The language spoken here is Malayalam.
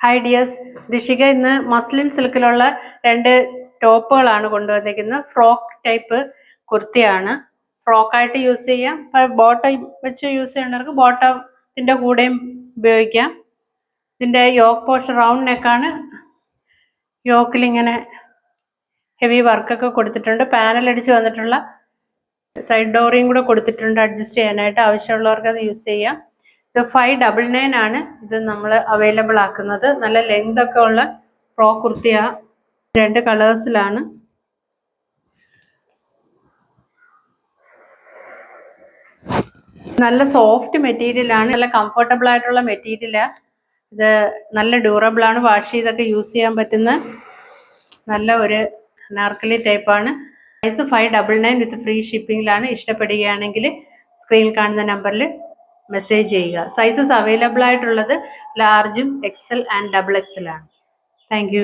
ഹായ് ഡിയേഴ്സ്, ദിഷിക ഇന്ന് മസ്ലിൻ സിൽക്കിലുള്ള 2 ടോപ്പുകളാണ് കൊണ്ടുവന്നിരിക്കുന്നത്. ഫ്രോക്ക് ടൈപ്പ് കുർത്തിയാണ്. ഫ്രോക്കായിട്ട് യൂസ് ചെയ്യാം. ബോട്ടം വെച്ച് യൂസ് ചെയ്യേണ്ടവർക്ക് ബോട്ടത്തിൻ്റെ കൂടെയും ഉപയോഗിക്കാം. ഇതിൻ്റെ യോക്ക് പോർഷൻ റൗണ്ട് നെക്കാണ്. യോക്കിൽ ഇങ്ങനെ ഹെവി വർക്കൊക്കെ കൊടുത്തിട്ടുണ്ട്. പാനൽ അടിച്ച് വന്നിട്ടുള്ള സൈഡ് ഡോറിയും കൂടെ കൊടുത്തിട്ടുണ്ട് അഡ്ജസ്റ്റ് ചെയ്യാനായിട്ട്. ആവശ്യമുള്ളവർക്ക് അത് യൂസ് ചെയ്യാം. ഇത് 599 ആണ് ഇത് നമ്മൾ അവൈലബിൾ ആക്കുന്നത്. നല്ല ലെങ്ത് ഒക്കെ ഉള്ള ഫ്രോക്ക് കുർത്തിയാ. 2 കളേഴ്സിലാണ്. നല്ല സോഫ്റ്റ് മെറ്റീരിയലാണ്, നല്ല കംഫർട്ടബിൾ ആയിട്ടുള്ള മെറ്റീരിയലാ. ഇത് നല്ല ഡ്യൂറബിൾ ആണ്. വാഷ് ചെയ്തൊക്കെ യൂസ് ചെയ്യാൻ പറ്റുന്ന നല്ല ഒരു അനാർക്കലി ടൈപ്പാണ്. പ്രൈസ് 599 വിത്ത് ഫ്രീ ഷിപ്പിംഗിലാണ്. ഇഷ്ടപ്പെടുകയാണെങ്കിൽ സ്ക്രീനിൽ കാണുന്ന നമ്പറിൽ മെസ്സേജ് ചെയ്യുക. സൈസസ് അവൈലബിൾ ആയിട്ടുള്ളത് ലാർജും XL ആൻഡ് XXL ആണ്. Thank U.